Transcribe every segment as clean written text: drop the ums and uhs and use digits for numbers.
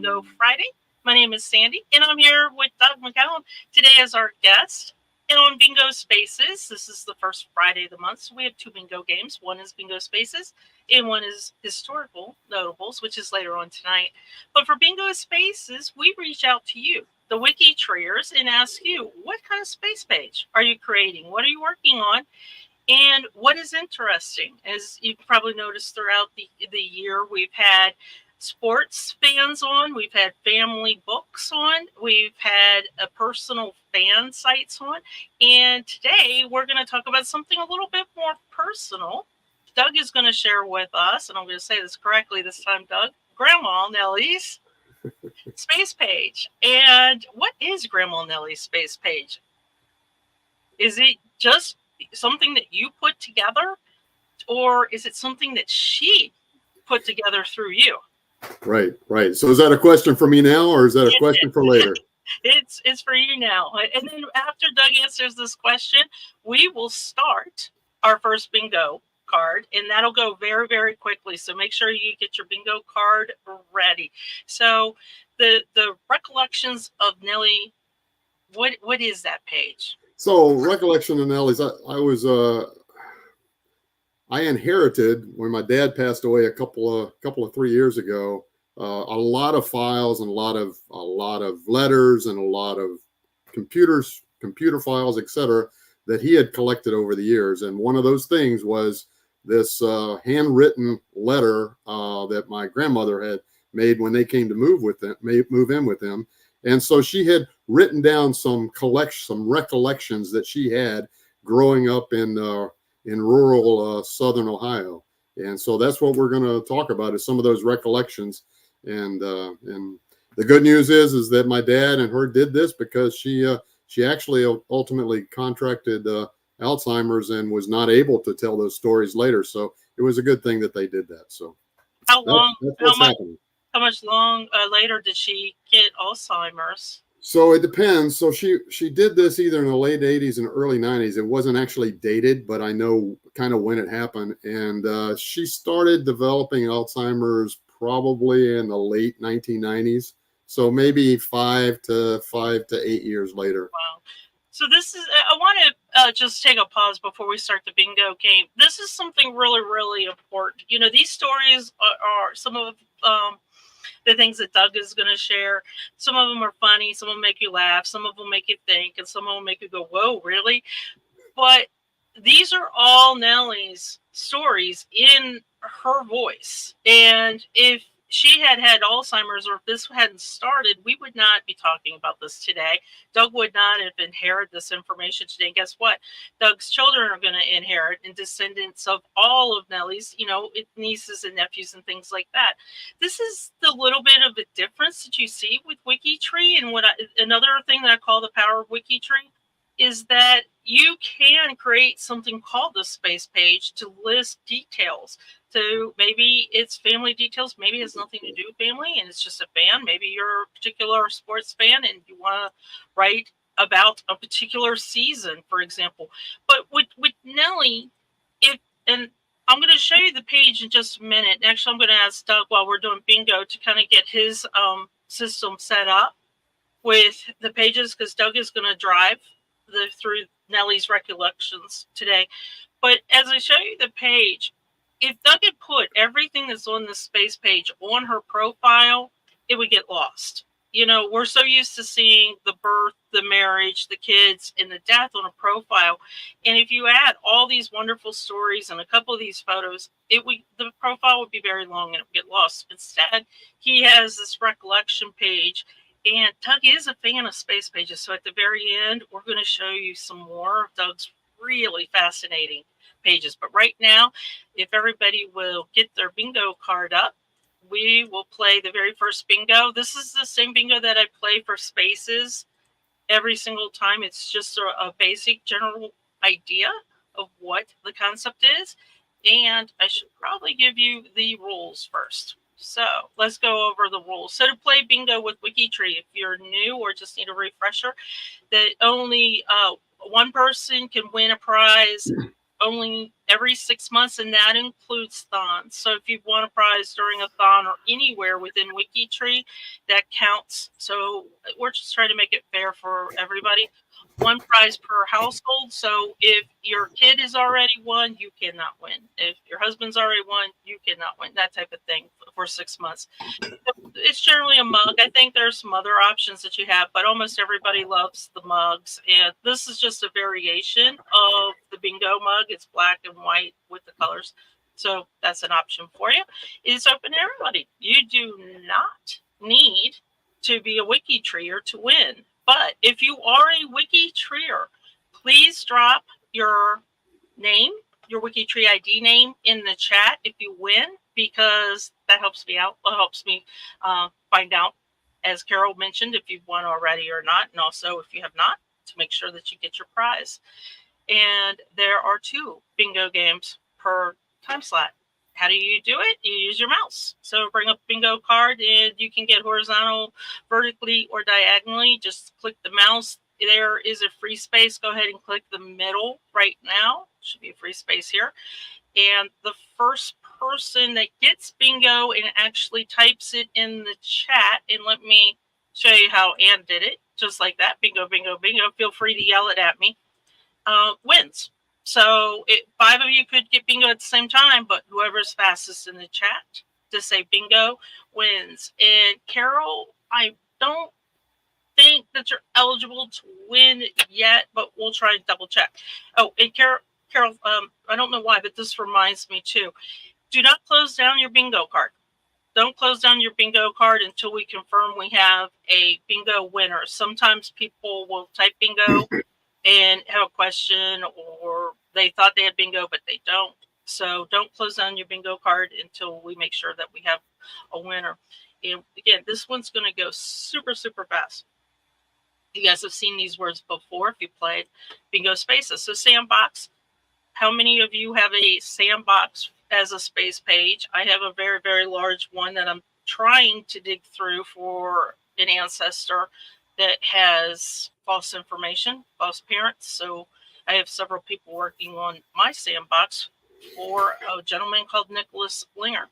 Bingo Friday. My name is Sandy, and I'm here with Doug McCown today as our guest. And on Bingo Spaces, this is the first Friday of the month, so we have two bingo games. One is Bingo Spaces, and one is Historical Notables, which is later on tonight. But for Bingo Spaces, we reach out to you, the WikiTreeers, and ask you, what kind of space page are you creating? What are you working on? And what is interesting, as you've probably noticed throughout the year, we've had sports fans on, we've had family books on, we've had a personal fan sites on, and today we're going to talk about something a little bit more personal. Doug is going to share with us, and I'm going to say this correctly this time, Doug, Grandma Nellie's space page. And what is Grandma Nellie's space page? Is it just something that you put together, or is it something that she put together through you? Right. So is that a question for me now, or is that a question for later? It's for you now. And then after Doug answers this question, we will start our first bingo card, and that'll go very, very quickly. So make sure you get your bingo card ready. So the recollections of Nellie, what is that page? So recollection of Nellie's, I inherited when my dad passed away a couple of 3 years ago, a lot of files and a lot of letters and a lot of computer files, etc., that he had collected over the years. And one of those things was this handwritten letter that my grandmother had made when they came to move in with him. And so she had written down some recollections that she had growing up in rural southern Ohio. And so that's what we're going to talk about, is some of those recollections. And the good news is that my dad and her did this because she actually ultimately contracted Alzheimer's and was not able to tell those stories later. So it was a good thing that they did that. So how much later did she get Alzheimer's? So it depends. So she did this either in the late 80s and early 90s. It wasn't actually dated, but I know kind of when it happened. And she started developing Alzheimer's probably in the late 1990s. So maybe 5 to 8 years later. Wow. So I want to just take a pause before we start the bingo game. This is something really, really important. You know, these stories are some of the things that Doug is going to share. Some of them are funny, some of them make you laugh, some of them make you think, and some of them make you go, whoa, really? But these are all Nellie's stories in her voice. And if she had Alzheimer's, or if this hadn't started, we would not be talking about this today. Doug would not have inherited this information today. And guess what? Doug's children are going to inherit, and descendants of all of Nellie's, nieces and nephews and things like that. This is the little bit of a difference that you see with WikiTree. And another thing that I call the power of WikiTree is that you can create something called the space page to list details. So maybe it's family details, maybe it has nothing to do with family and it's just a fan. Maybe you're a particular sports fan and you want to write about a particular season, for example. But with Nellie, and I'm going to show you the page in just a minute. Actually, I'm going to ask Doug while we're doing bingo to kind of get his system set up with the pages, because Doug is going to drive through Nellie's recollections today. But as I show you the page, if Doug had put everything that's on the space page on her profile, it would get lost. We're so used to seeing the birth, the marriage, the kids, and the death on a profile. And if you add all these wonderful stories and a couple of these photos, the profile would be very long and it would get lost. Instead, he has this recollection page. And Doug is a fan of space pages. So at the very end, we're going to show you some more of Doug's really fascinating pages. But right now, if everybody will get their bingo card up, we will play the very first bingo. This is the same bingo that I play for spaces every single time. It's just a basic general idea of what the concept is. And I should probably give you the rules first. So let's go over the rules. So to play bingo with WikiTree, if you're new or just need a refresher, that only one person can win a prize only every 6 months, and that includes thons. So if you've won a prize during a thon or anywhere within WikiTree, that counts. So we're just trying to make it fair for everybody. One prize per household. So if your kid has already won, you cannot win. If your husband's already won, you cannot win. That type of thing for 6 months. It's generally a mug. I think there's some other options that you have, but almost everybody loves the mugs. And this is just a variation of the bingo mug. It's black and white with the colors. So that's an option for you. It's open to everybody. You do not need to be a WikiTreeer to win. But if you are a WikiTreeer, please drop your name, your WikiTree ID name in the chat if you win, because that helps me out. It helps me find out, as Carol mentioned, if you've won already or not, and also if you have not, to make sure that you get your prize. And there are 2 bingo games per time slot. How do you do it? You use your mouse. So bring up bingo card, and you can get horizontal, vertically, or diagonally. Just click the mouse. There is a free space. Go ahead and click the middle right now. Should be a free space here. And the first person that gets bingo and actually types it in the chat, and let me show you how Ann did it, just like that. Bingo, bingo, bingo. Feel free to yell it at me. Wins. So 5 of you could get bingo at the same time, but whoever's fastest in the chat to say bingo wins. And Carol, I don't think that you're eligible to win yet, but we'll try and double check. Oh, and Carol, I don't know why, but this reminds me too. Do not close down your bingo card. Don't close down your bingo card until we confirm we have a bingo winner. Sometimes people will type bingo and have a question, or they thought they had bingo, but they don't. So don't close down your bingo card until we make sure that we have a winner. And again, this one's going to go super, super fast. You guys have seen these words before if you played bingo spaces. So sandbox. How many of you have a sandbox as a space page? I have a very, very large one that I'm trying to dig through for an ancestor that has false information, false parents. So I have several people working on my sandbox for a gentleman called Nicholas Linger.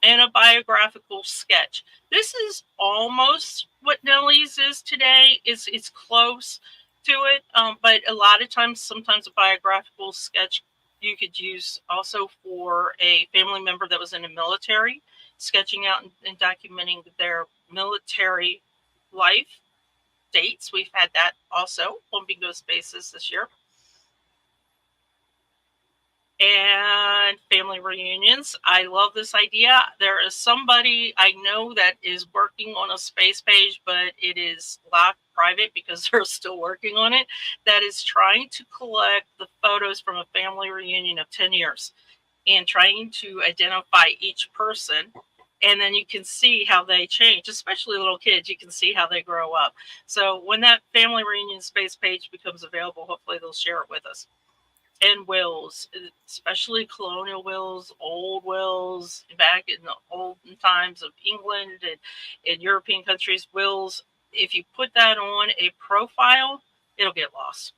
And a biographical sketch. This is almost what Nellie's is today. It's close to it, but a lot of times, sometimes a biographical sketch you could use also for a family member that was in the military, sketching out and documenting their military life dates. We've had that also on Bingo Spaces this year. And family reunions. I love this idea. There is somebody I know that is working on a space page, but it is locked private because they're still working on it, that is trying to collect the photos from a family reunion of 10 years and trying to identify each person. And then you can see how they change, especially little kids. You can see how they grow up. So when that family reunion space page becomes available, hopefully they'll share it with us. And wills, especially colonial wills, old wills back in the olden times of England and in European countries, wills, if you put that on a profile, it'll get lost.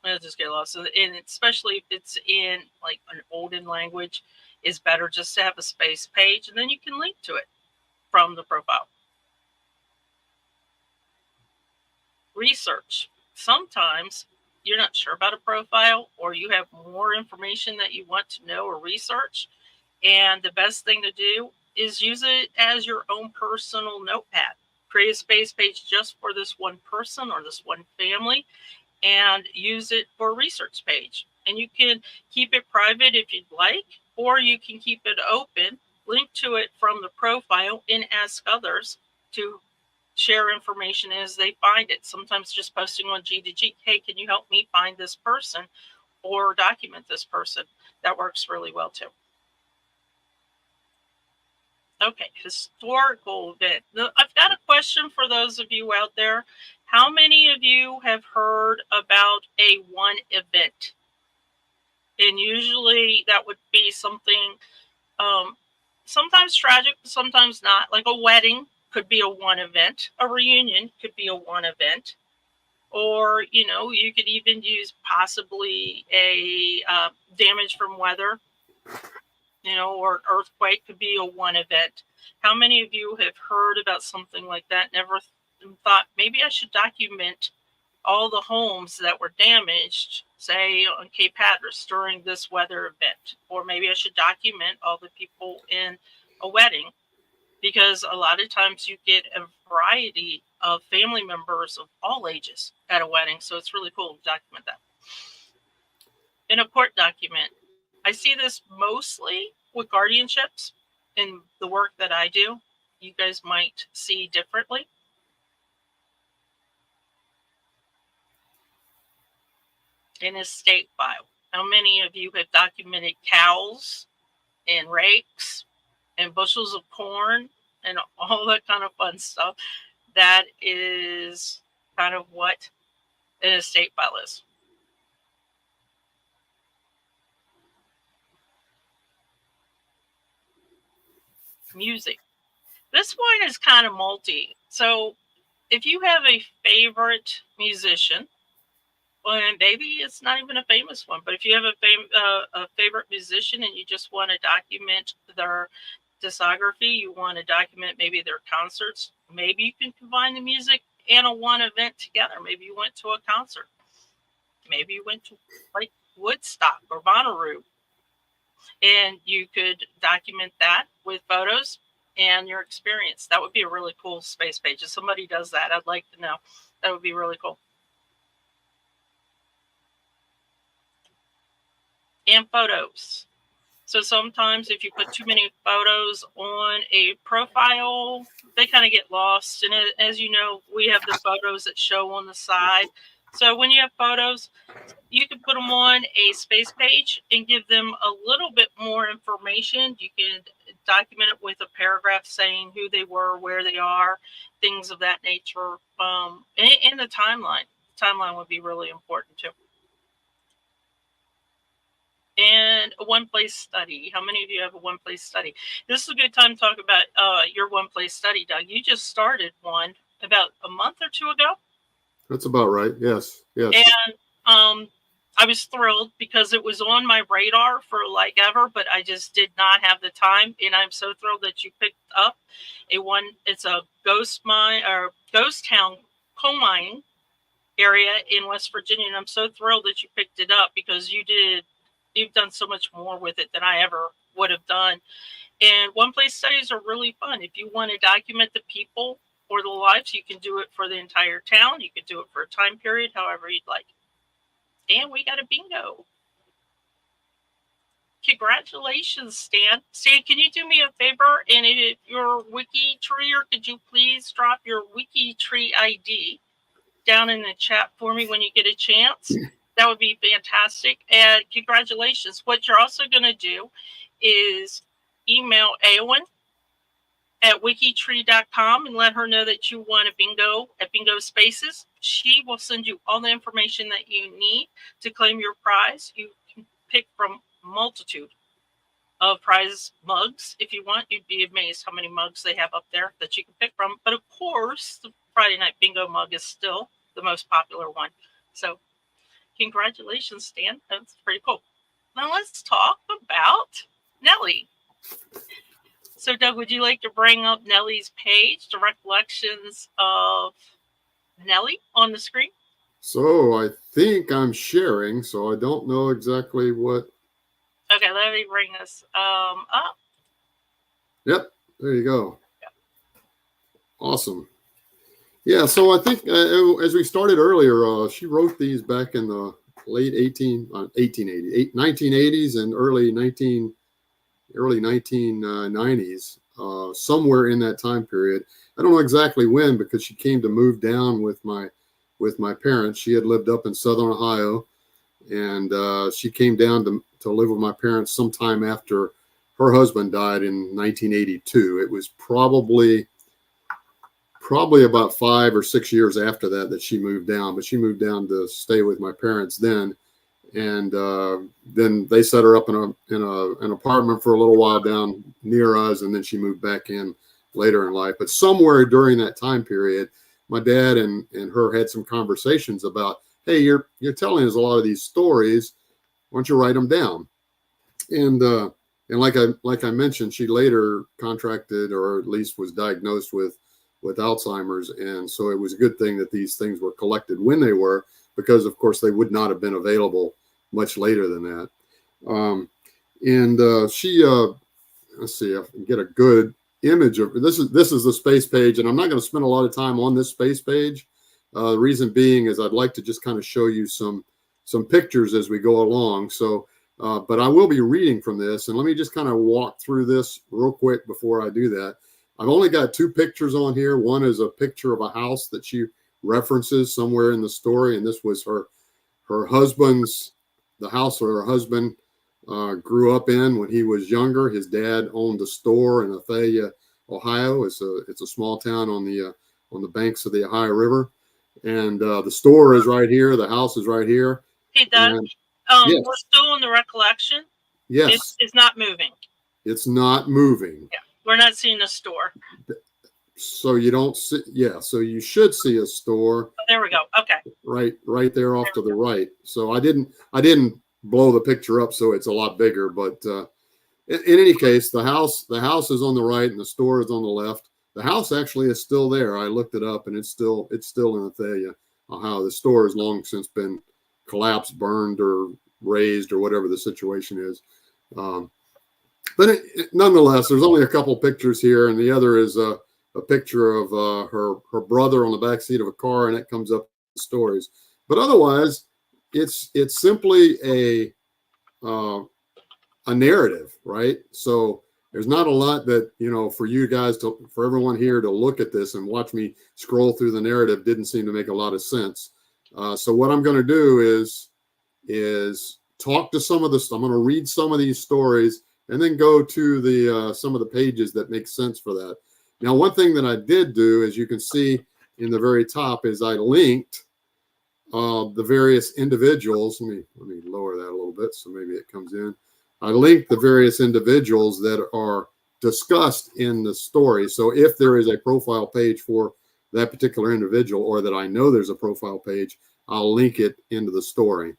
It'll just get lost. And especially if it's in like an olden language, it's better just to have a space page, and then you can link to it from the profile. Research. Sometimes you're not sure about a profile, or you have more information that you want to know or research, and the best thing to do is use it as your own personal notepad. Create a space page just for this one person or this one family, and use it for a research page. And you can keep it private if you'd like, or you can keep it open, link to it from the profile, and ask others to share information as they find it. Sometimes just posting on G2G, hey, can you help me find this person or document this person? That works really well too. Okay, historical event. I've got a question for those of you out there. How many of you have heard about a one event? And usually that would be something sometimes tragic, sometimes not, like a wedding could be a one event. A reunion could be a one event. or you could even use possibly a damage from weather, or earthquake could be a one event. How many of you have heard about something like that, never thought maybe I should document all the homes that were damaged, say on Cape Hatteras during this weather event, or maybe I should document all the people in a wedding, because a lot of times you get a variety of family members of all ages at a wedding, so it's really cool to document that. In a court document, I see this mostly with guardianships in the work that I do. You guys might see differently. An estate file. How many of you have documented cows and rakes and bushels of corn and all that kind of fun stuff? That is kind of what an estate file is. Music. This one is kind of multi. So if you have a favorite musician, well, and maybe it's not even a famous one, but if you have a favorite musician and you just want to document their discography, you want to document maybe their concerts, maybe you can combine the music and a one event together. Maybe you went to a concert. Maybe you went to like Woodstock or Bonnaroo, and you could document that with photos and your experience. That would be a really cool space page. If somebody does that, I'd like to know. That would be really cool. And photos. So sometimes if you put too many photos on a profile, they kind of get lost. And as you know, we have the photos that show on the side. So when you have photos, you can put them on a space page and give them a little bit more information. You can document it with a paragraph saying who they were, where they are, things of that nature. And the timeline. The timeline would be really important too. And a one-place study. How many of you have a one-place study? This is a good time to talk about your one-place study, Doug. You just started one about a month or two ago. That's about right. Yes. Yes. And I was thrilled because it was on my radar for like ever, but I just did not have the time. And I'm so thrilled that you picked up it's a ghost mine or ghost town coal mining area in West Virginia. And I'm so thrilled that you picked it up because you've done so much more with it than I ever would have done. And one-place studies are really fun. If you want to document the people or the lives, you can do it for the entire town. You can do it for a time period, however you'd like. And we got a bingo. Congratulations, Stan. Stan, can you do me a favor? And if you're WikiTree, could you please drop your WikiTree ID down in the chat for me when you get a chance? That would be fantastic. And congratulations. What you're also going to do is email Aowen at wikitree.com and let her know that you want a bingo at Bingo Spaces. She will send you all the information that you need to claim your prize. You can pick from a multitude of prize mugs. If you want, you'd be amazed how many mugs they have up there that you can pick from. But of course, the Friday Night Bingo mug is still the most popular one. So congratulations, Stan. That's pretty cool. Now let's talk about Nellie. So, Doug, would you like to bring up Nellie's page, the recollections of Nellie on the screen? So I think I'm sharing, so I don't know exactly what. Okay, let me bring this up. Yep, there you go. Yep. Awesome. Yeah, so I think as we started earlier, she wrote these back in the late 1980s and early 1990s, somewhere in that time period. I don't know exactly when because she came to move down with my parents. She had lived up in Southern Ohio, and she came down to live with my parents sometime after her husband died in 1982. It was probably about 5 or 6 years after that she moved down, but she moved down to stay with my parents then. And then they set her up in an apartment for a little while down near us, and then she moved back in later in life. But somewhere during that time period, my dad and her had some conversations about, hey, you're telling us a lot of these stories. Why don't you write them down? And like I mentioned, she later contracted, or at least was diagnosed with Alzheimer's, and so it was a good thing that these things were collected when they were, because of course they would not have been available much later than that. She let's see if I can get a good image of this. Is the space page, and I'm not going to spend a lot of time on this space page. The reason being is I'd like to just kind of show you some pictures as we go along. So, but I will be reading from this, and let me just kind of walk through this real quick before I do that. I've only got two pictures on here. One is a picture of a house that she references somewhere in the story, and this was her husband's, the house where her husband grew up in when he was younger. His dad owned a store in 𝐒𝐻𝐭, Ohio. It's a small town on the banks of the Ohio River, and the store is right here. The house is right here. Hey, Doug. Yes. We're still in the recollection. Yes, it's not moving. It's not moving. Yeah, we're not seeing a store. So you don't see. Yeah, so you should see a store. Oh, there we go. Okay. Right there off to the right. So I didn't blow the picture up so it's a lot bigger, but in any case, the house is on the right and the store is on the left. The house actually is still there. I looked it up, and it's still in 𝐒𝐻𝐭, Ohio. The store has long since been collapsed, burned, or razed, or whatever the situation is. But nonetheless, there's only a couple pictures here, and the other is a picture of her brother on the back seat of a car, and it comes up in stories. But otherwise, it's simply a narrative, right? So there's not a lot that, for you guys for everyone here to look at this and watch me scroll through the narrative didn't seem to make a lot of sense. So what I'm going to do is talk to some of this. I'm going to read some of these stories and then go to the some of the pages that make sense for that. Now, one thing that I did do, as you can see in the very top, is I linked the various individuals. Let me lower that a little bit so maybe it comes in. I linked the various individuals that are discussed in the story. So if there is a profile page for that particular individual, or that I know there's a profile page, I'll link it into the story.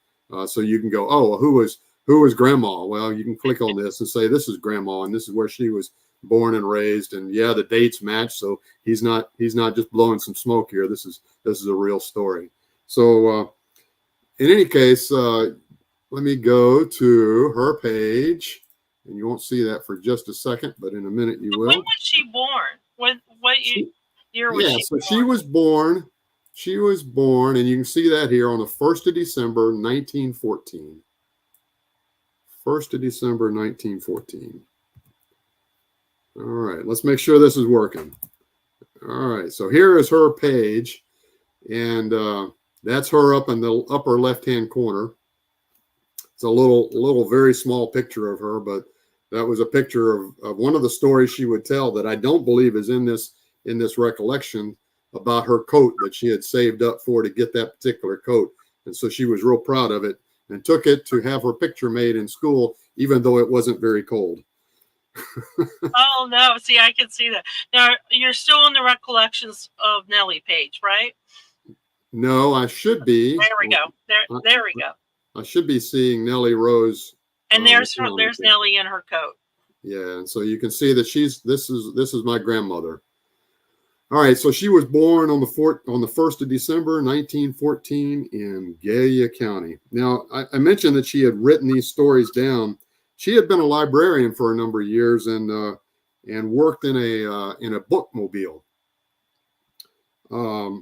So you can go, oh, who was Grandma? Well, you can click on this and say, this is Grandma, and this is where she was born and raised, and yeah, the dates match. So he's not just blowing some smoke here. This is a real story. So in any case, let me go to her page, and you won't see that for just a second, but in a minute you will. When was she born? What year was she born? So she was born, and you can see that here on the 1st of December, 1914. 1st of December, 1914. All right, let's make sure this is working. All right, so here is her page, and that's her up in the upper left-hand corner. It's a little very small picture of her, but that was a picture of one of the stories she would tell that I don't believe is in this recollection, about her coat that she had saved up for to get that particular coat. And so she was real proud of it and took it to have her picture made in school, even though it wasn't very cold. Oh, no. See, I can see that. Now, you're still on the recollections of Nellie page, right? No, I should be. There we go. There we go. I should be seeing Nellie Rose. And there's Nellie in her coat. Yeah, and so you can see that this is my grandmother. All right, so she was born on the 1st of December, 1914 in 𝐏𝐻𝐿 County. Now, I mentioned that she had written these stories down. She had been a librarian for a number of years and worked in a bookmobile.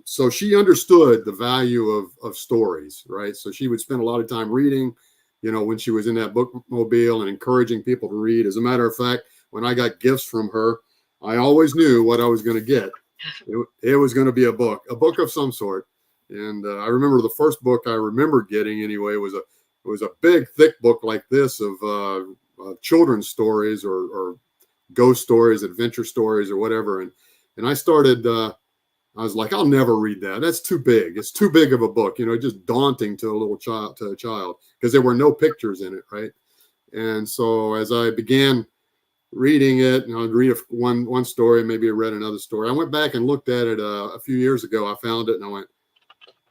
So she understood the value of stories, right? So she would spend a lot of time reading, when she was in that bookmobile, and encouraging people to read. As a matter of fact, when I got gifts from her, I always knew what I was going to get. It was going to be a book of some sort. And I remember the first book I remember getting anyway was a big, thick book like this of children's stories or ghost stories, adventure stories, or whatever. And I started. I was like, I'll never read that. That's too big. It's too big of a book. Just daunting to a child, because there were no pictures in it, right? And so as I began reading it, and I'd read one story, maybe I read another story. I went back and looked at it a few years ago. I found it, and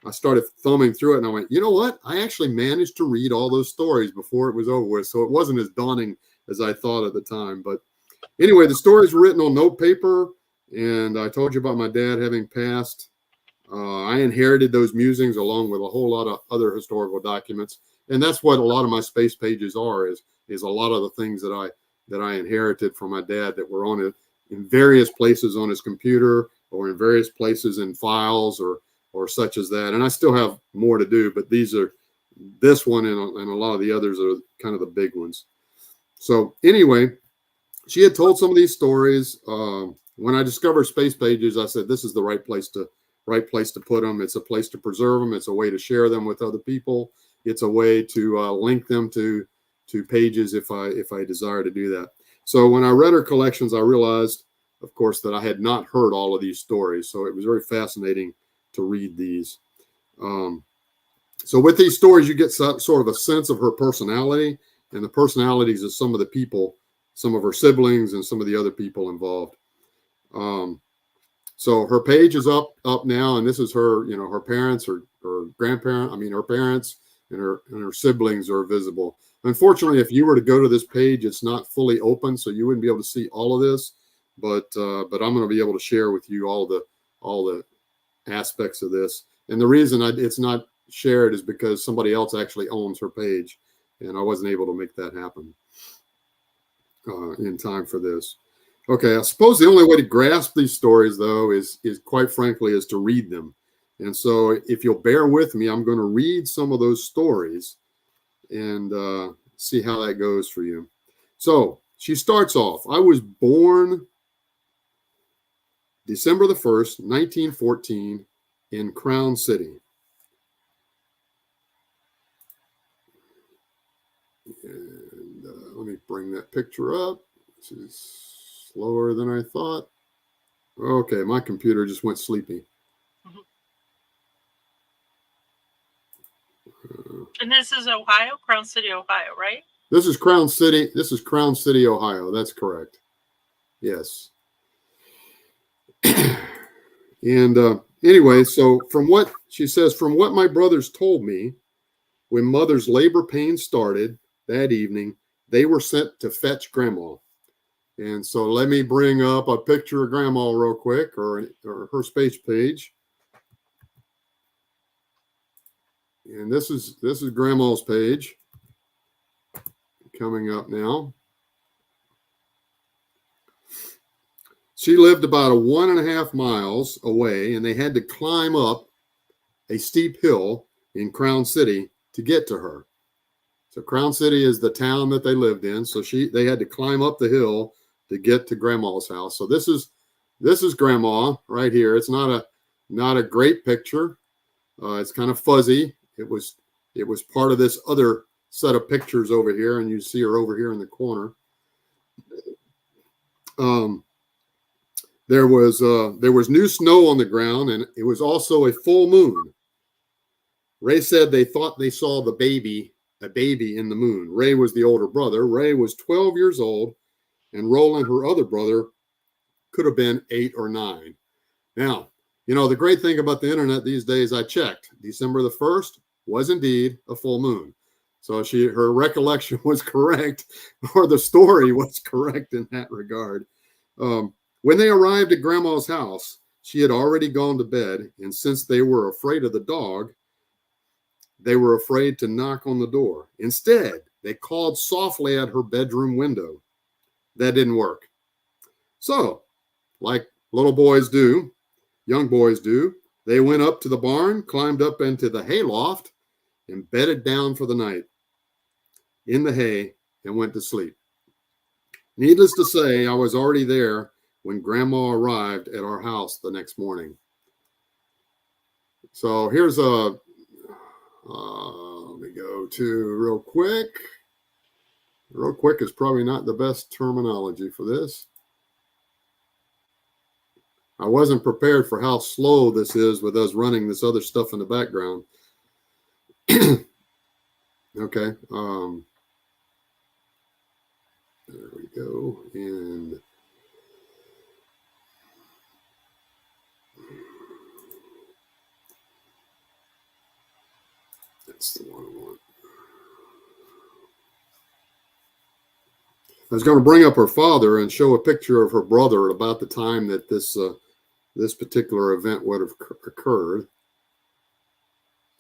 I started thumbing through it, and I went, you know what? I actually managed to read all those stories before it was over with, so it wasn't as daunting as I thought at the time. But anyway, the stories were written on note paper, and I told you about my dad having passed. I inherited those musings along with a whole lot of other historical documents, and that's what a lot of my space pages are. Is a lot of the things that I inherited from my dad that were on it in various places on his computer or in various places in files or such as that. And I still have more to do, but this one and a lot of the others are kind of the big ones. So anyway, she had told some of these stories. When I discovered space pages, I said, this is the right place to put them. It's a place to preserve them. It's a way to share them with other people. It's a way to link them to pages if I desire to do that. So when I read her collections, I realized, of course, that I had not heard all of these stories. So it was very fascinating to read these. So with these stories, you get sort of a sense of her personality and the personalities of some of the people, some of her siblings and some of the other people involved. So her page is up now, and this is her, her parents or grandparents. I mean, her parents and her siblings are visible. Unfortunately, if you were to go to this page, it's not fully open, so you wouldn't be able to see all of this. But I'm going to be able to share with you all the aspects of this. And the reason it's not shared is because somebody else actually owns her page, and I wasn't able to make that happen in time for this. Okay, I suppose the only way to grasp these stories, though, is quite frankly, is to read them. And so if you'll bear with me, I'm going to read some of those stories and see how that goes for you. So she starts off, I was born December the 1st, 1914 in Crown City. And let me bring that picture up. This is slower than I thought. Okay, my computer just went sleepy. And this is Ohio, Crown City, Ohio, right? This is Crown City. This is Crown City, Ohio. That's correct. Yes. And anyway, so from what she says, from what my brothers told me, when mother's labor pains started that evening, they were sent to fetch grandma. And so let me bring up a picture of grandma real quick, or her space page. And this is grandma's page coming up now. She lived about 1.5 miles away, and they had to climb up a steep hill in Crown City to get to her. So Crown City is the town that they lived in. So they had to climb up the hill to get to grandma's house. So this is grandma right here. It's not a great picture. It's kind of fuzzy. It was part of this other set of pictures over here, and you see her over here in the corner. There was new snow on the ground, and it was also a full moon. Ray said they thought they saw a baby in the moon. Ray was the older brother. Ray was 12 years old, and Roland, her other brother, could have been 8 or 9. Now, the great thing about the internet these days, I checked. December the 1st was indeed a full moon. So her recollection was correct, or the story was correct in that regard. When they arrived at grandma's house, she had already gone to bed, and since they were afraid of the dog, they were afraid to knock on the door. Instead, they called softly at her bedroom window. That didn't work. So, like little boys do, young boys do, they went up to the barn, climbed up into the hayloft, and bedded down for the night in the hay and went to sleep. Needless to say, I was already there when grandma arrived at our house the next morning. So here's let me go to real quick. Real quick is probably not the best terminology for this. I wasn't prepared for how slow this is with us running this other stuff in the background. Okay. There we go. And that's the one I want. I was going to bring up her father and show a picture of her brother at about the time that this particular event would have occurred.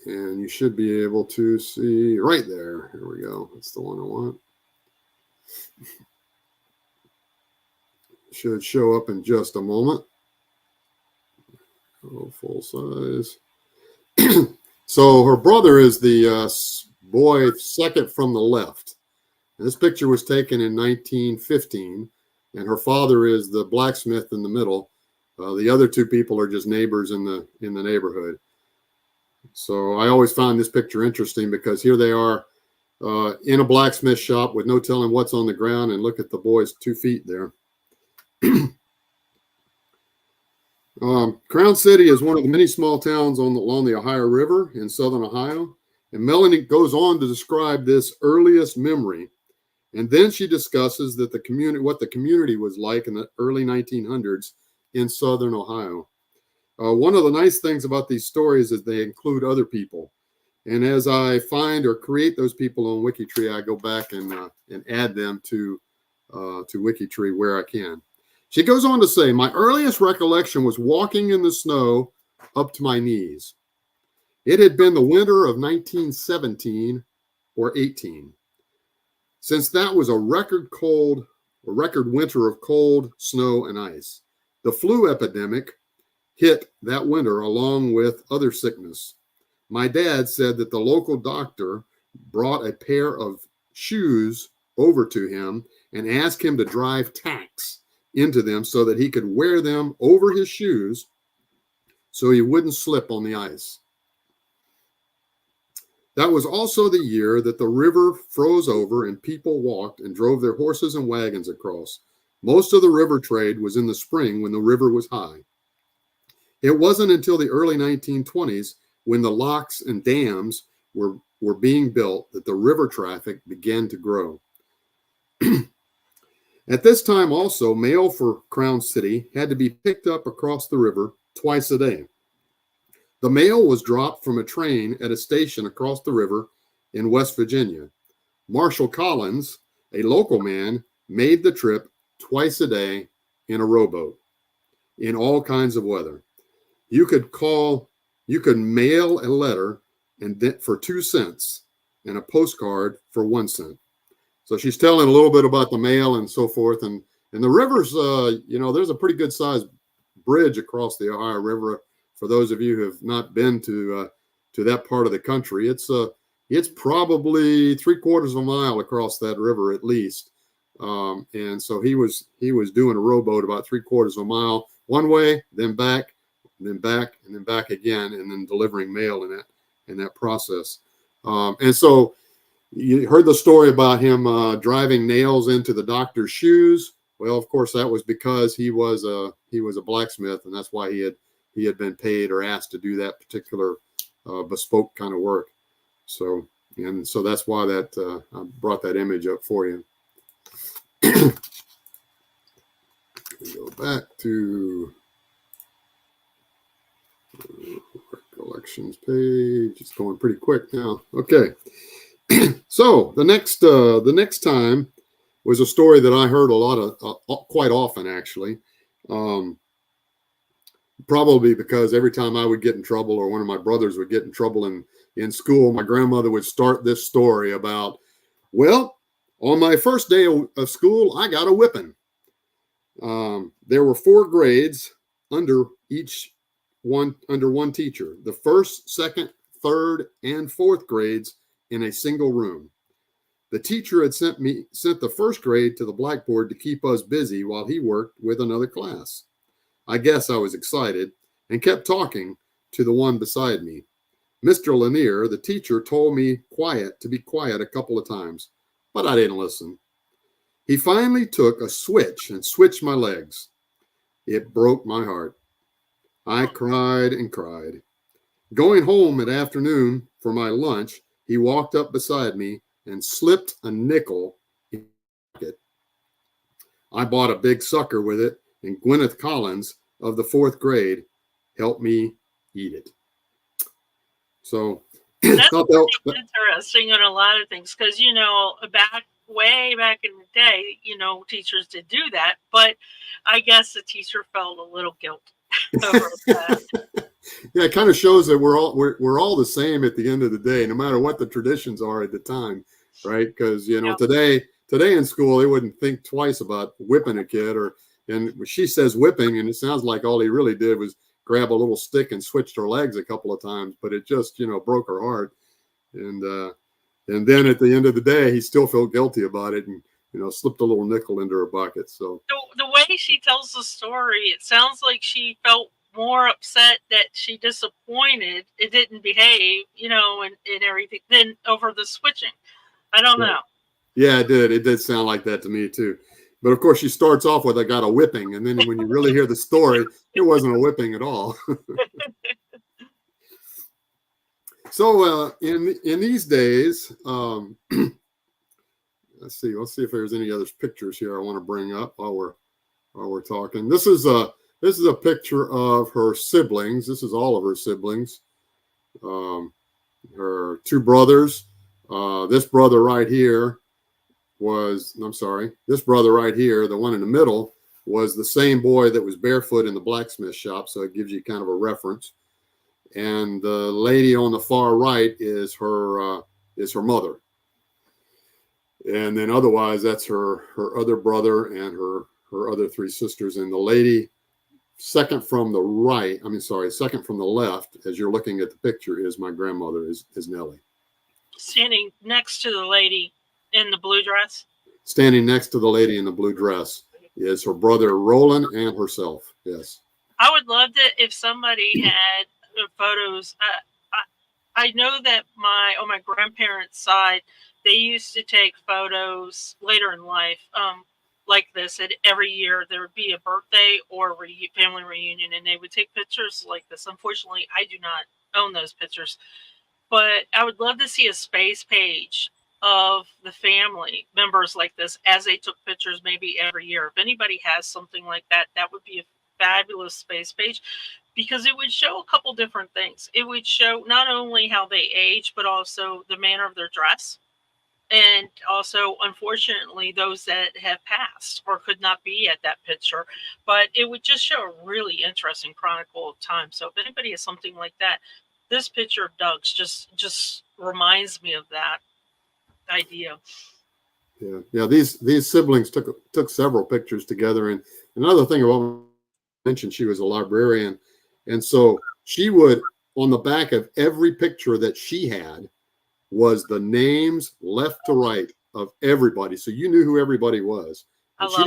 And you should be able to see right there. Here we go. That's the one I want. Should show up in just a moment. Oh, full size. So her brother is the boy second from the left. And this picture was taken in 1915, and her father is the blacksmith in the middle. The other two people are just neighbors in the neighborhood. So I always found this picture interesting because here they are in a blacksmith shop with no telling what's on the ground, and look at the boy's 2 feet there. Crown City is one of the many small towns along the Ohio River in southern Ohio. And Melanie goes on to describe this earliest memory. And then she discusses that what the community was like in the early 1900s in southern Ohio. One of the nice things about these stories is they include other people. And as I find or create those people on WikiTree, I go back and add them to WikiTree where I can. She goes on to say, my earliest recollection was walking in the snow up to my knees. It had been the winter of 1917 or 18. Since that was a record winter of cold, snow, and ice. The flu epidemic hit that winter along with other sickness. My dad said that the local doctor brought a pair of shoes over to him and asked him to drive tacks into them so that he could wear them over his shoes so he wouldn't slip on the ice. That was also the year that the river froze over and people walked and drove their horses and wagons across. Most of the river trade was in the spring when the river was high. It wasn't until the early 1920s when the locks and dams were being built that the river traffic began to grow. At this time also, mail for Crown City had to be picked up across the river twice a day. The mail was dropped from a train at a station across the river in West Virginia. Marshall Collins, a local man, made the trip twice a day in a rowboat in all kinds of weather. You could mail a letter for 2 cents and a postcard for 1 cent. So she's telling a little bit about the mail and so forth. And the rivers, there's a pretty good sized bridge across the Ohio River. For those of you who have not been to that part of the country, it's probably 3/4 of a mile across that river at least. And so he was doing a rowboat about 3/4 of a mile one way, then back, and then back, and then back again, and then delivering mail in that process. And so you heard the story about him driving nails into the doctor's shoes. Well, of course, that was because he was a blacksmith, and that's why he had been paid or asked to do that particular bespoke kind of work. So that's why I brought that image up for you. Go back to recollections page. It's going pretty quick now. Okay. So the next time was a story that I heard quite often, actually. Probably because every time I would get in trouble or one of my brothers would get in trouble in school, my grandmother would start this story about, well, on my first day of school, I got a whipping. There were 4 grades under one teacher. The first, second, third, and fourth grades in a single room. The teacher had sent the first grade to the blackboard to keep us busy while he worked with another class. I guess I was excited and kept talking to the one beside me. Mr. Lanier, the teacher, told me to be quiet a couple of times, but I didn't listen. He finally took a switch and switched my legs. It broke my heart. I cried and cried. Going home at afternoon for my lunch, he walked up beside me and slipped a nickel in my pocket. I bought a big sucker with it, and Gwyneth Collins of the 4th grade helped me eat it. So That's thought pretty interesting on a lot of things, because, you know, way back in the day, you know, teachers did do that, but I guess the teacher felt a little guilt over that. Yeah, it kind of shows that we're all the same at the end of the day, no matter what the traditions are at the time, right? Because, you know, today in school they wouldn't think twice about whipping a kid, and she says whipping, and it sounds like all he really did was grab a little stick and switched her legs a couple of times, but it just, you know, broke her heart. And then at the end of the day, he still felt guilty about it, and, you know, slipped a little nickel into her bucket. So the way she tells the story, it sounds like she felt more upset that she disappointed it didn't behave, you know, and everything, than over the switching. I don't know. Yeah, it did. It did sound like that to me too. But of course, she starts off with, "I got a whipping," and then when you really hear the story, it wasn't a whipping at all. So in these days, let's see if there's any other pictures here I want to bring up while we're talking. This is a picture of her siblings. This is all of her siblings. Her 2 brothers. This brother right here this brother right here, the one in the middle, was the same boy that was barefoot in the blacksmith shop. So it gives you kind of a reference. And the lady on the far right is her mother. And then otherwise, that's her other brother and her other 3 sisters. And the lady second from the left, as you're looking at the picture, is my grandmother, is Nellie. Standing next to the lady in the blue dress? Standing next to the lady in the blue dress is her brother Roland and herself. Yes. I would love to, if somebody had photos. I know that on my grandparents' side, they used to take photos later in life, like this. And every year there would be a birthday or family reunion, and they would take pictures like this. Unfortunately, I do not own those pictures, but I would love to see a space page of the family members like this as they took pictures maybe every year. If anybody has something like that, that would be a fabulous space page, because it would show a couple different things. It would show not only how they age, but also the manner of their dress. And also, unfortunately, those that have passed or could not be at that picture. But it would just show a really interesting chronicle of time. So if anybody has something like that, this picture of Doug's just reminds me of that idea. Yeah. These siblings took several pictures together. And another thing I want to mention, she was a librarian, and so she would, on the back of every picture that she had, was the names left to right of everybody, so you knew who everybody was. And she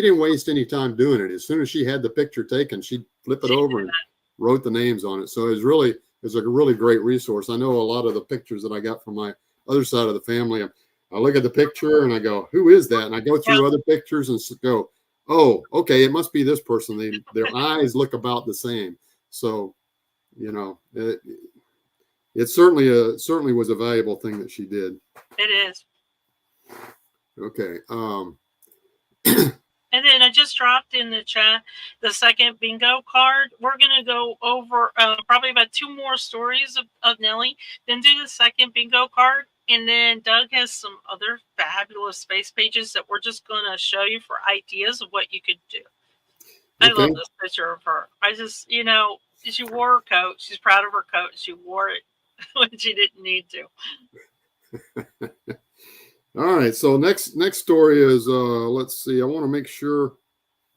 didn't waste any time doing it. As soon as she had the picture taken, she'd flip it over and wrote the names on it. So it was a really great resource. I know a lot of the pictures that I got from my other side of the family, I look at the picture and I go, "Who is that?" And I go through other pictures and go, "Oh, okay, it must be this person." Their eyes look about the same. So, you know, it certainly was a valuable thing that she did. It is. Okay. And then I just dropped in the chat the second bingo card. We're going to go over probably about 2 more stories of Nellie, then do the second bingo card. And then Doug has some other fabulous space pages that we're just going to show you for ideas of what you could do. I love this picture of her. I just, you know, she wore her coat. She's proud of her coat. She wore it when she didn't need to. All right. So next story is, let's see. I want to make sure.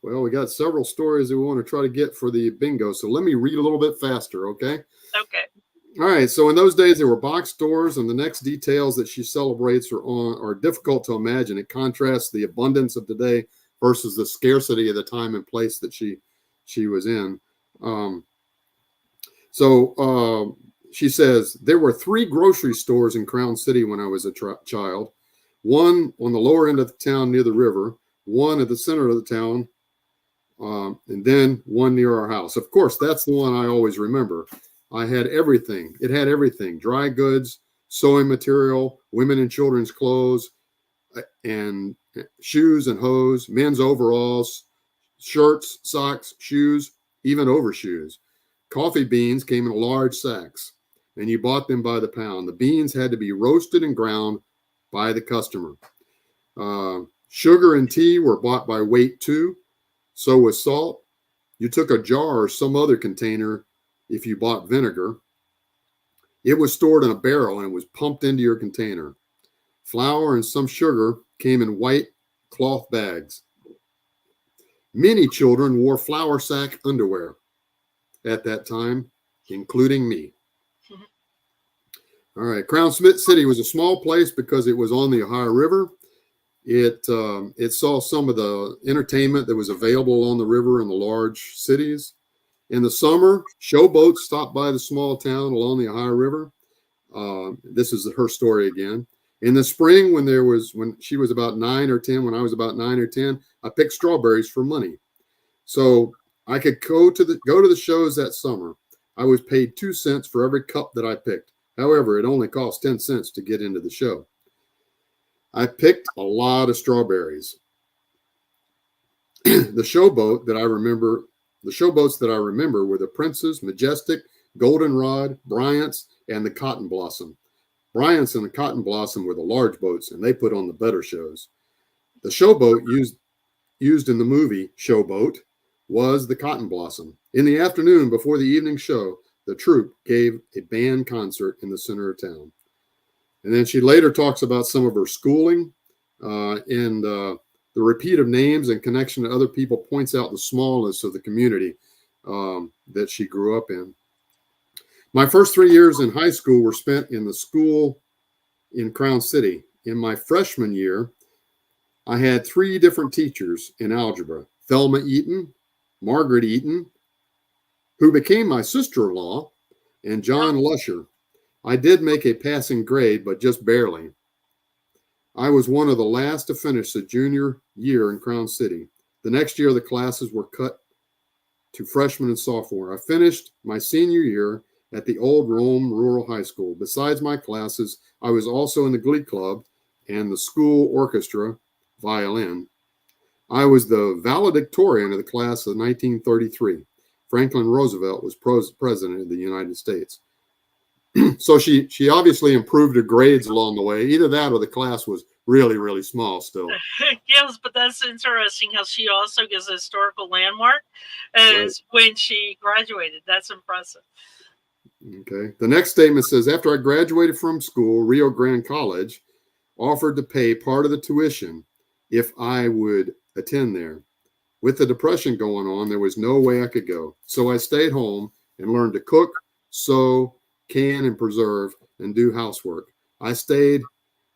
Well, we got several stories that we want to try to get for the bingo. So let me read a little bit faster. Okay. Okay. All right. So in those days, there were box stores, and the next details that she celebrates are difficult to imagine. It contrasts the abundance of today versus the scarcity of the time and place that she was in. She says, there were 3 grocery stores in Crown City when I was a child. One on the lower end of the town near the river, one at the center of the town, and then one near our house. Of course, that's the one I always remember. I had everything. It had everything: dry goods, sewing material, women and children's clothes, and shoes and hose, men's overalls, shirts, socks, shoes, even overshoes. Coffee beans came in large sacks, and you bought them by the pound. The beans had to be roasted and ground by the customer. Sugar and tea were bought by weight too. So was salt. You took a jar or some other container if you bought vinegar. It was stored in a barrel and it was pumped into your container. Flour and some sugar came in white cloth bags. Many children wore flour sack underwear at that time, including me. All right, Crown City was a small place because it was on the Ohio River. It saw some of the entertainment that was available on the river in the large cities. In the summer, showboats stopped by the small town along the Ohio River. This is her story again. In the spring, when she was about 9 or 10, when I was about 9 or 10, I picked strawberries for money, so I could go to the shows that summer. I was paid 2 cents for every cup that I picked. However, it only cost 10 cents to get into the show. I picked a lot of strawberries. The showboats that I remember were the Princess, Majestic, Goldenrod, Bryant's, and the Cotton Blossom. Bryant's and the Cotton Blossom were the large boats, and they put on the better shows. The showboat used in the movie Showboat was the Cotton Blossom. In the afternoon, before the evening show, the troupe gave a band concert in the center of town. And then she later talks about some of her schooling, and the repeat of names and connection to other people points out the smallness of the community that she grew up in. My first 3 years in high school were spent in the school in Crown City. In my freshman year, I had 3 different teachers in algebra: Thelma Eaton, Margaret Eaton, who became my sister-in-law, and John Lusher. I did make a passing grade, but just barely. I was one of the last to finish the junior year in Crown City. The next year, the classes were cut to freshman and sophomore. I finished my senior year at the Old Rome Rural High School. Besides my classes, I was also in the Glee Club and the school orchestra, violin. I was the valedictorian of the class of 1933. Franklin Roosevelt was president of the United States. So she obviously improved her grades along the way. Either that or the class was really, really small still. Yes, but that's interesting how she also gives a historical landmark as when she graduated. That's impressive. Okay. The next statement says, after I graduated from school, Rio Grande College offered to pay part of the tuition if I would attend there. With the Depression going on, there was no way I could go. So I stayed home and learned to cook, sew, can and preserve, and do housework. I stayed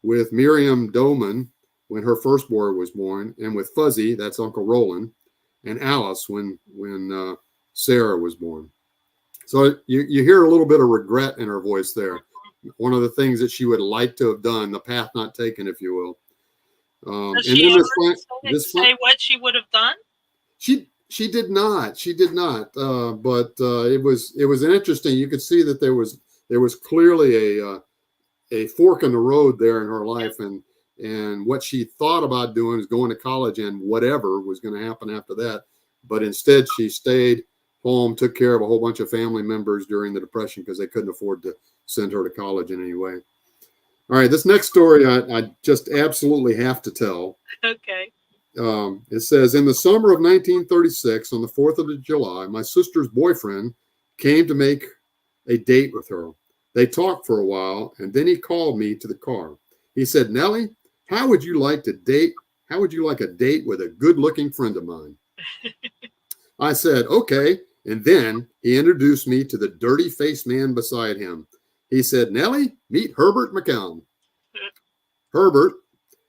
with Miriam Doman when her first boy was born, and with Fuzzy, that's Uncle Roland, and Alice when Sarah was born. So you hear a little bit of regret in her voice there. One of the things that she would like to have done, the path not taken, if you will. Does she ever say what she would have done? She did not. She did not. But it was an interesting. You could see that there was clearly a fork in the road there in her life, and what she thought about doing is going to college and whatever was going to happen after that. But instead, she stayed home, took care of a whole bunch of family members during the Depression because they couldn't afford to send her to college in any way. All right, this next story I just absolutely have to tell. Okay. It says, in the summer of 1936, on the 4th of July, my sister's boyfriend came to make a date with her. They talked for a while, and then he called me to the car. He said, Nellie, how would you like a date with a good-looking friend of mine? I said, okay. And then he introduced me to the dirty-faced man beside him. He said, Nellie, meet Herbert McCown. Herbert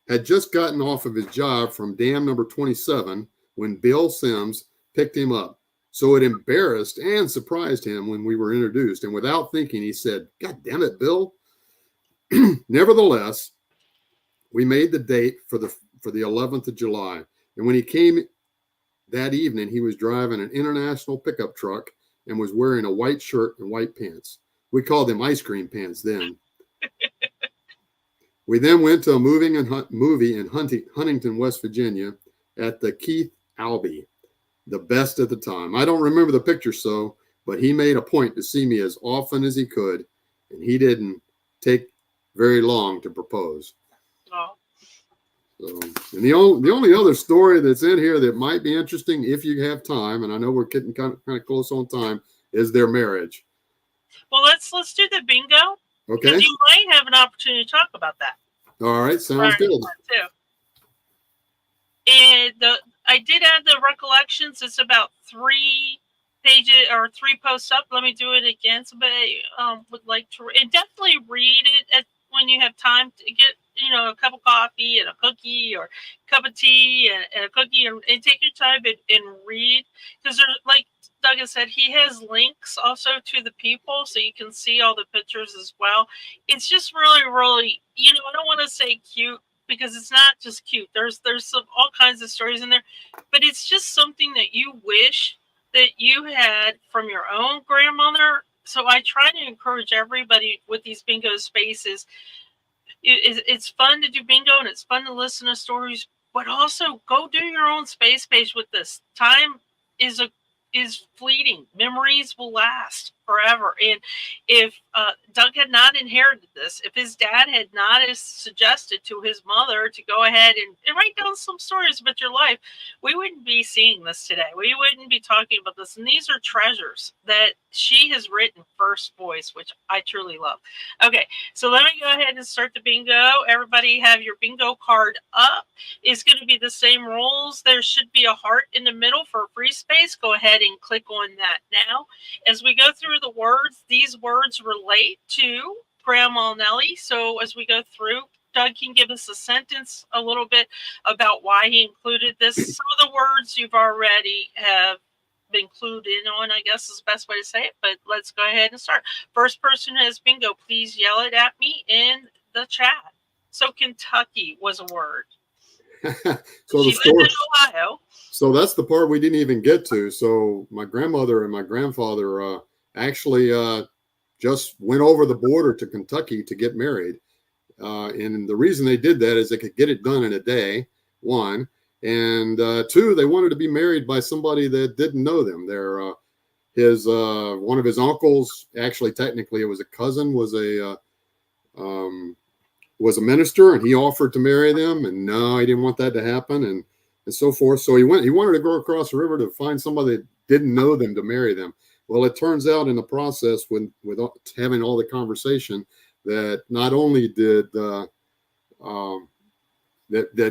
had just gotten off of his job from dam number 27 when Bill Sims picked him up. So it embarrassed and surprised him when we were introduced. And without thinking, he said, God damn it, Bill. Nevertheless, we made the date for the 11th of July. And when he came that evening, he was driving an international pickup truck and was wearing a white shirt and white pants. We called them ice cream pants then. We then went to a movie in Huntington, West Virginia at the 𝐒𝐯, the best at the time. I don't remember the picture but he made a point to see me as often as he could, and he didn't take very long to propose. Oh. So, and the only other story that's in here that might be interesting if you have time, and I know we're getting kind of close on time, is their marriage. Well, let's do the bingo. Okay. Because you might have an opportunity to talk about that. All right, sounds good. Too. And I did add the recollections. It's about 3 pages or 3 posts up. Let me do it again. Somebody would like to, and definitely read it when you have time to get, a cup of coffee and a cookie or a cup of tea and a cookie, and take your time and read, because there's, like Doug has said, he has links also to the people, so you can see all the pictures as well. It's just really, really, I don't want to say cute, because it's not just cute. There's all kinds of stories in there, but it's just something that you wish that you had from your own grandmother. So I try to encourage everybody with these bingo spaces. It's fun to do bingo, and it's fun to listen to stories, but also go do your own space page with this. Time is fleeting. Memories will last forever. And if Doug had not inherited this, if his dad had not suggested to his mother to go ahead and write down some stories about your life, we wouldn't be seeing this today. We wouldn't be talking about this. And these are treasures that she has written first voice, which I truly love. Okay, so let me go ahead and start the bingo. Everybody have your bingo card up. It's going to be the same rules. There should be a heart in the middle for free space. Go ahead and click on that now. As we go through the words, these words relate to Grandma Nellie. So as we go through, Doug can give us a sentence a little bit about why he included this. Some of the words you've already have been clued in on, I guess is the best way to say it, but let's go ahead and start. First person who has bingo, please yell it at me in the chat. So Kentucky was a word. So she lived in Ohio. So that's the part we didn't even get to. So my grandmother and my grandfather actually just went over the border to Kentucky to get married. And the reason they did that is they could get it done in a day, one. And two, they wanted to be married by somebody that didn't know them. One of his uncles, actually technically it was a cousin, was a minister, and he offered to marry them, and no, he didn't want that to happen, and so forth. So he wanted to go across the river to find somebody that didn't know them to marry them. Well, it turns out in the process, with having all the conversation, that not only did that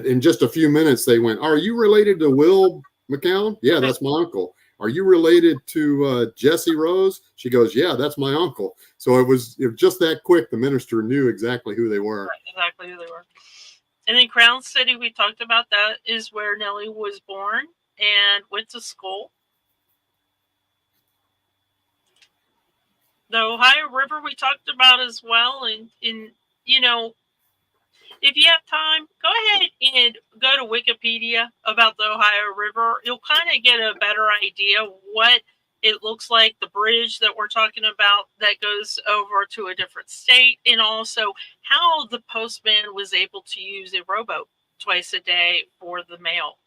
in just a few minutes they went, "Are you related to Will McCown?" "Yeah, that's my uncle." "Are you related to Jessie Rose?" She goes, "Yeah, that's my uncle." So it was just that quick. The minister knew exactly who they were. Right, exactly who they were. And then Crown City, we talked about, that is where Nellie was born and went to school. The Ohio River we talked about as well. And if you have time, go ahead and go to Wikipedia about the Ohio River. You'll kind of get a better idea what it looks like, the bridge that we're talking about that goes over to a different state, and also how the postman was able to use a rowboat twice a day for the mail.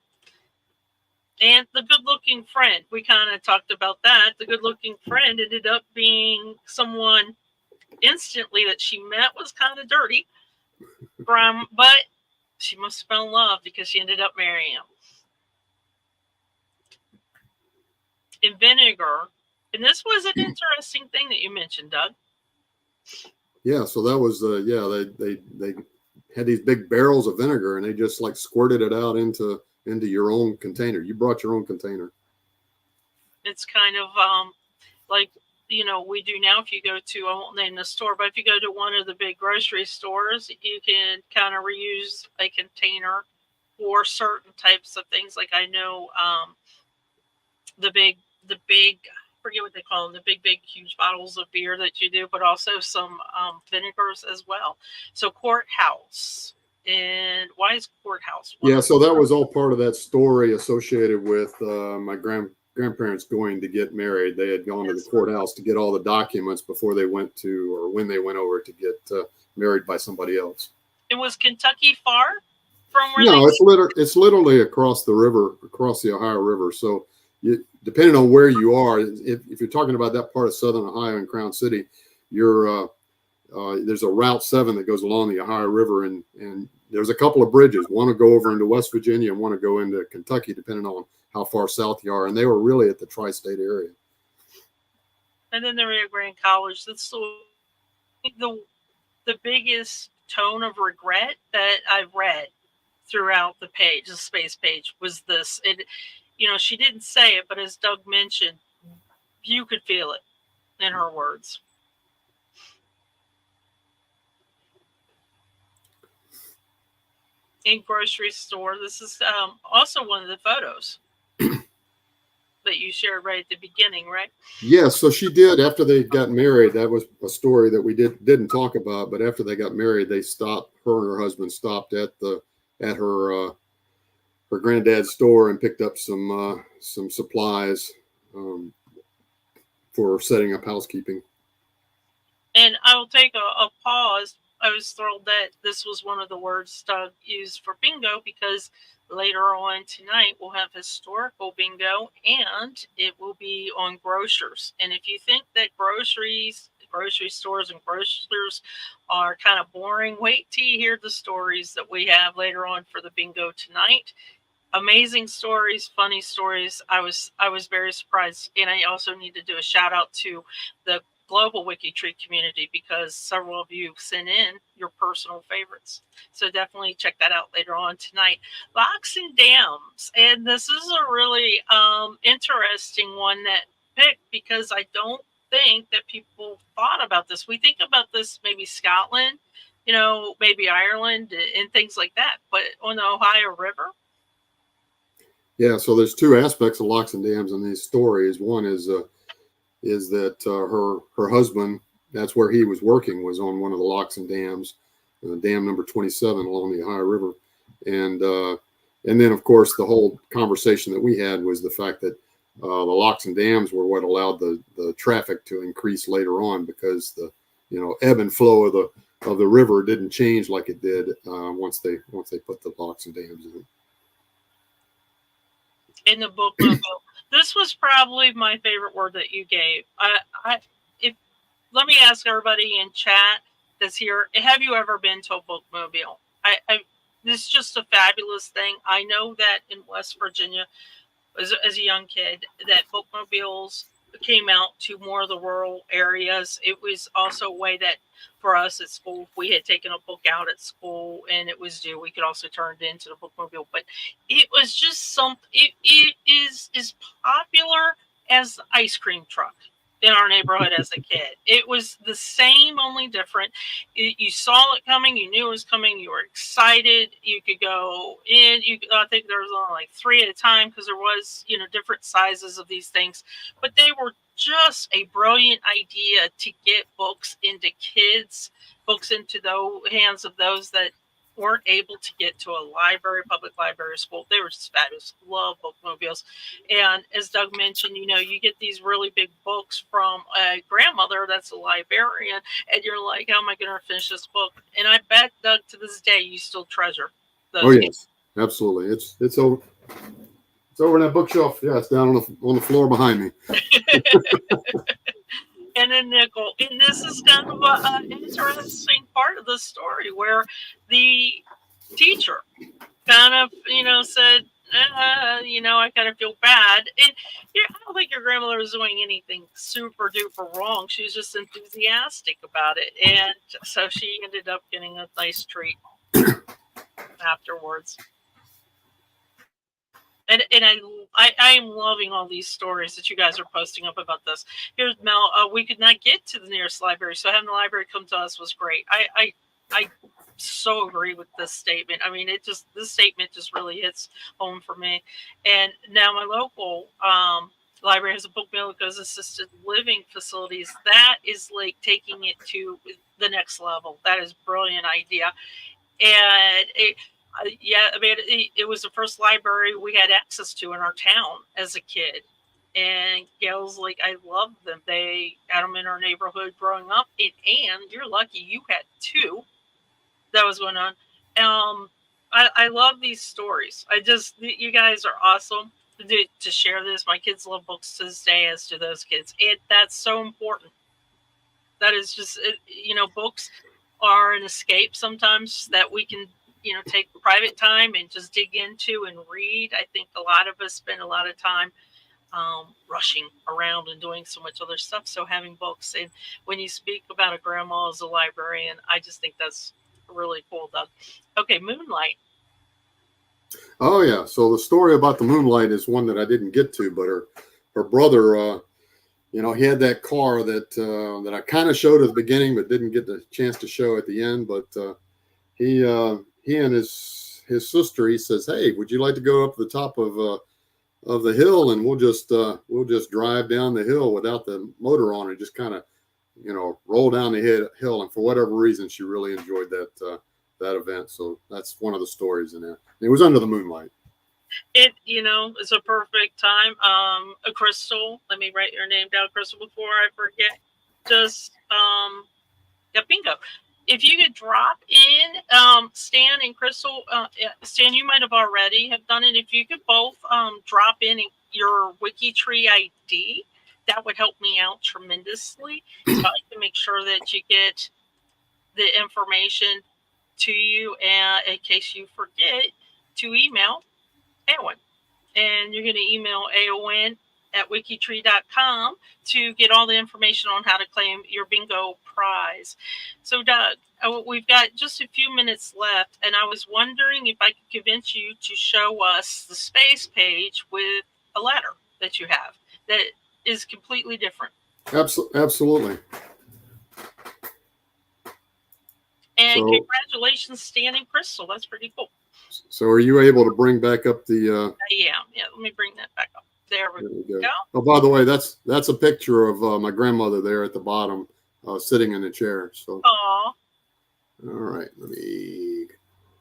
And the good-looking friend, we kind of talked about that. The good-looking friend ended up being someone instantly that she met was kind of dirty, but she must have fell in love because she ended up marrying him. In vinegar, and this was an interesting thing that you mentioned, Doug. Yeah, so that was they had these big barrels of vinegar, and they just like squirted it out into your own container. You brought your own container. It's kind of like we do now. If you go to, I won't name the store, but if you go to one of the big grocery stores, you can kind of reuse a container for certain types of things. Like I know the big, I forget what they call them, the big, huge bottles of beer that you do, but also some vinegars as well. So courthouse. And why is courthouse? Yeah, so that was all part of that story associated with my grandparents going to get married. They had gone to the courthouse to get all the documents before they went to, or when they went over to get married by somebody else. It was Kentucky far from where No, it's literally across the river, across the Ohio River. So depending on where you are, if you're talking about that part of southern Ohio and Crown City, you're there's a Route 7 that goes along the Ohio River, and there's a couple of bridges. One will go over into West Virginia and one will go into Kentucky, depending on how far south you are. And they were really at the tri-state area. And then the Rio Grande College. That's the biggest tone of regret that I've read throughout the page, the space page, was this. It, she didn't say it, but as Doug mentioned, you could feel it in her words. In grocery store. This is also one of the photos that you shared right at the beginning, right? Yes. So she did, after they got married. That was a story that we didn't talk about. But after they got married, they stopped. Her and her husband stopped at her granddad's store and picked up some supplies for setting up housekeeping. And I will take a pause. I was thrilled that this was one of the words Doug used for bingo, because later on tonight we'll have historical bingo, and it will be on grocers. And if you think that grocery stores and grocers are kind of boring, wait till you hear the stories that we have later on for the bingo tonight. Amazing stories, funny stories. I was very surprised. And I also need to do a shout out to the global WikiTree community, because several of you sent in your personal favorites. So definitely check that out later on tonight. Locks and dams. And this is a really interesting one that picked, because I don't think that people thought about this. We think about this maybe Scotland, maybe Ireland and things like that. But on the Ohio River, yeah, so there's two aspects of locks and dams in these stories. One is that her husband, that's where he was working, was on one of the locks and dams, dam number 27 along the Ohio River. And then, of course, the whole conversation that we had was the fact that the locks and dams were what allowed the traffic to increase later on, because the ebb and flow of the river didn't change like it did once they put the locks and dams in. In the book, this was probably my favorite word that you gave. Let me ask everybody in chat that's here: have you ever been to a bookmobile? This is just a fabulous thing. I know that in West Virginia, as a young kid, that bookmobiles came out to more of the rural areas. It was also a way that for us at school, if we had taken a book out at school and it was due, we could also turn it into the bookmobile. But it was just something. It is as popular as the ice cream truck in our neighborhood as a kid. It was the same, only different. You saw it coming. You knew it was coming. You were excited. You could go in. I think there was only like 3 at a time, because there was, different sizes of these things. But they were just a brilliant idea to get books into kids, books into the hands of those that weren't able to get to a library, public library, or school. They were just fabulous. Love bookmobiles. And as Doug mentioned, you get these really big books from a grandmother that's a librarian, and you're like, how am I going to finish this book? And I bet, Doug, to this day, you still treasure those. Oh, yes, absolutely. It's over. It's over in that bookshelf. Yeah, it's down on the floor behind me. And a nickel. And this is kind of an interesting part of the story, where the teacher kind of, said, I kind of feel bad. And I don't think your grandmother was doing anything super duper wrong. She was just enthusiastic about it. And so she ended up getting a nice treat afterwards. And I am loving all these stories that you guys are posting up about this. Here's Mel. We could not get to the nearest library, so having the library come to us was great. I so agree with this statement. I mean, this statement just really hits home for me. And now my local library has a bookmobile that goes assisted living facilities. That is like taking it to the next level. That is a brilliant idea. And it was the first library we had access to in our town as a kid. And Gail's like, I love them. They had them in our neighborhood growing up. And you're lucky you had 2 that was going on. I love these stories. You guys are awesome to share this. My kids love books to this day, as do those kids. That's so important. That is just, books are an escape sometimes that we can, take private time and just dig into and read. I think a lot of us spend a lot of time rushing around and doing so much other stuff. So having books, and when you speak about a grandma as a librarian, I just think that's really cool, Doug. Okay, Moonlight. Oh yeah. So the story about the Moonlight is one that I didn't get to, but her brother, he had that car that I kind of showed at the beginning, but didn't get the chance to show at the end. But he and his sister, he says, "Hey, would you like to go up the top of the hill, and we'll just drive down the hill without the motor on it, just kind of, roll down the hill." And for whatever reason, she really enjoyed that event. So that's one of the stories in there. It was under the moonlight. It, is a perfect time. A Crystal, let me write your name down, Crystal, before I forget. Just, yeah, bingo. If you could drop in, Stan and Crystal, Stan, you might have already have done it. If you could both drop in your WikiTree ID, that would help me out tremendously. So I can make sure that you get the information to you, and in case you forget to email Aowen. And you're going to email aowen@wikitree.com to get all the information on how to claim your bingo prize. So, Doug, we've got just a few minutes left, and I was wondering if I could convince you to show us the space page with a letter that you have that is completely different. Absolutely. And congratulations, Stan and Crystal. That's pretty cool. So are you able to bring back up the... Yeah, let me bring that back up. There we go. Oh, by the way, that's a picture of my grandmother there at the bottom, sitting in the chair. So. Aww. All right,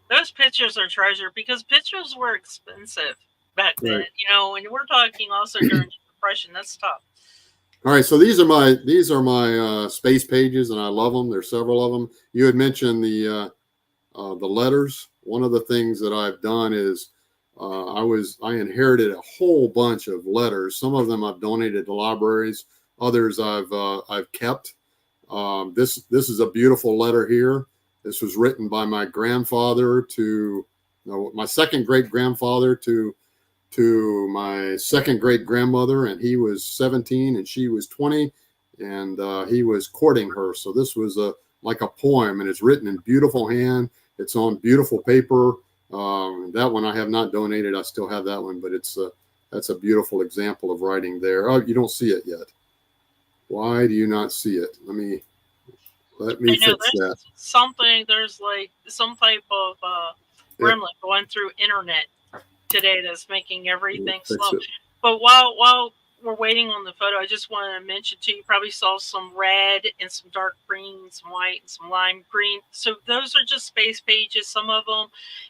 Those pictures are treasure, because pictures were expensive back then, right. And we're talking also during the Depression. That's tough. All right, so these are my space pages, and I love them. There's several of them. You had mentioned the letters. One of the things that I've done is I inherited a whole bunch of letters. Some of them I've donated to libraries. Others I've kept. This is a beautiful letter here. This was written by my grandfather to my second great grandfather to my second great grandmother, and he was 17 and she was 20, and he was courting her. So this was like a poem, and it's written in beautiful hand. It's on beautiful paper. That one I have not donated. I still have that one, but that's a beautiful example of writing there. Oh, you don't see it yet. Why do you not see it? Let me fix that. There's like some type of gremlin going through internet today that's making everything slow. But while we're waiting on the photo, I just wanted to mention to you, you probably saw some red and some dark green, some white and some lime green. So those are just space pages. Some of them,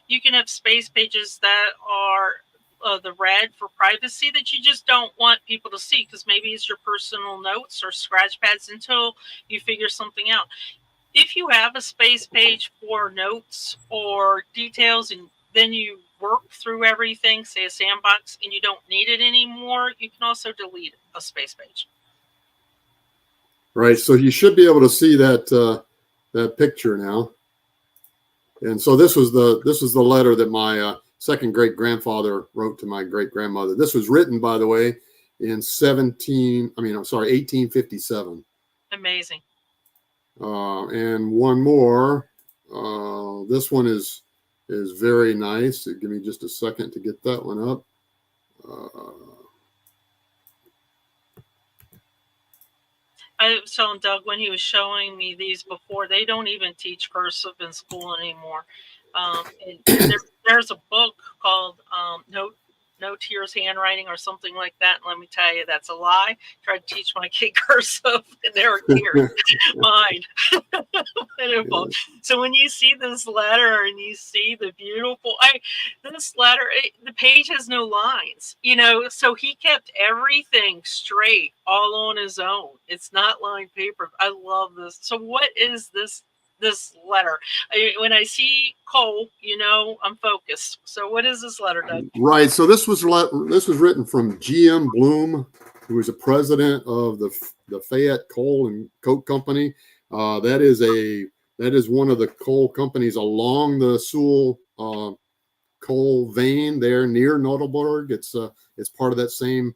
you can have space pages that are the red for privacy, that you just don't want people to see, because maybe it's your personal notes or scratch pads until you figure something out. If you have a space page for notes or details, and then you work through everything, say a sandbox, and you don't need it anymore, you can also delete a space page. Right. So you should be able to see that picture now. And so this was the letter that my second great grandfather wrote to my great grandmother. This was written, by the way, in 1857. Amazing. And one more. This one is very nice. Give me just a second to get that one up. I was telling Doug when he was showing me these before, they don't even teach cursive in school anymore. There's a book called No Tears Handwriting or something like that. And let me tell you, that's a lie. Tried to teach my kid cursive, and there were tears. Mine. So when you see this letter and you see the beautiful, this letter, the page has no lines, so he kept everything straight all on his own. It's not lined paper. I love this. So what is this this letter? When I see Cole, I'm focused. So what is this letter, Doug? Right. So this was written from G.M. Bloom, who was a president of the Fayette Coal and Coke Company. That is one of the coal companies along the Sewell coal vein there near Nodelburg. It's part of that same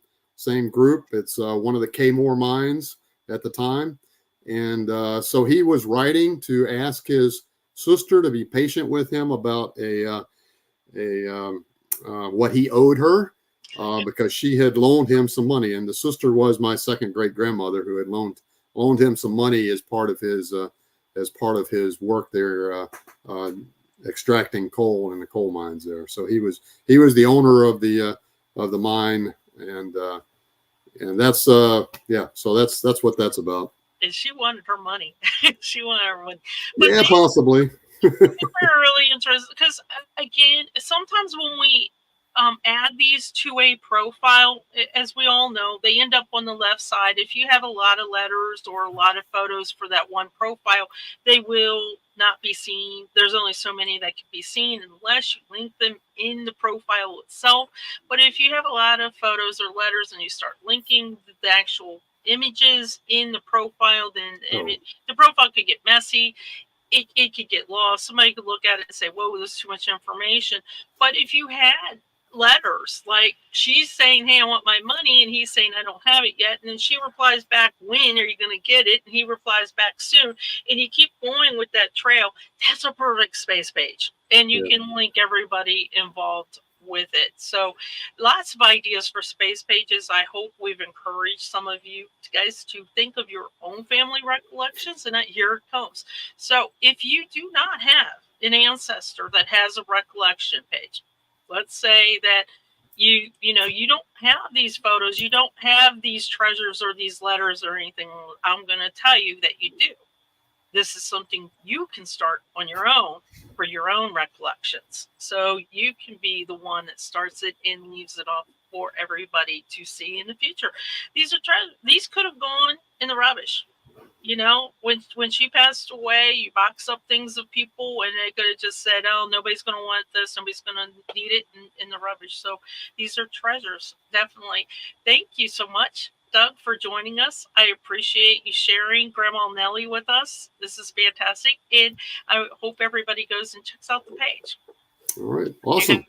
group. It's one of the Kmore mines at the time, and so he was writing to ask his sister to be patient with him about what he owed her, because she had loaned him some money, and the sister was my second great grandmother who had loaned him some money as part of his work there, extracting coal in the coal mines there. So he was the owner of the mine, and that's So that's what that's about. And she wanted her money. She wanted her money. But yeah, possibly. We're really interested because, again, sometimes when we add these to a profile, as we all know, they end up on the left side. If you have a lot of letters or a lot of photos for that one profile, they will not be seen. There's only so many that can be seen unless you link them in the profile itself. But if you have a lot of photos or letters and you start linking the actual images in the profile, then the profile could get messy. It could get lost. Somebody could look at it and say, whoa, there's too much information. But if you had letters, like she's saying, hey, I want my money, and he's saying, I don't have it yet, and then she replies back, when are you going to get it? And he replies back, soon, and you keep going with that trail, that's a perfect space page, and you can link everybody involved with it. So lots of ideas for space pages. I hope we've encouraged some of you guys to think of your own family recollections, and here it comes. So if you do not have an ancestor that has a recollection page, let's say that you don't have these photos, you don't have these treasures or these letters or anything, I'm going to tell you that you do. This is something you can start on your own for your own recollections. So you can be the one that starts it and leaves it off for everybody to see in the future. These could have gone in the rubbish. When she passed away, you box up things of people, and they could have just said, oh, nobody's going to want this, nobody's going to need it in the rubbish. So these are treasures, definitely. Thank you so much, Doug, for joining us. I appreciate you sharing Grandma Nellie with us. This is fantastic, and I hope everybody goes and checks out the page. All right, awesome.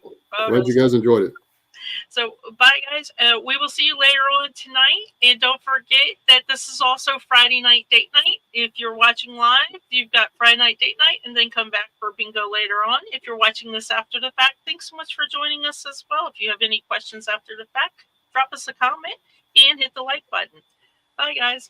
Glad you guys enjoyed it. So bye, guys. We will see you later on tonight. And don't forget that this is also Friday night date night. If you're watching live, you've got Friday night date night, and then come back for bingo later on. If you're watching this after the fact, thanks so much for joining us as well. If you have any questions after the fact, drop us a comment and hit the like button. Bye, guys.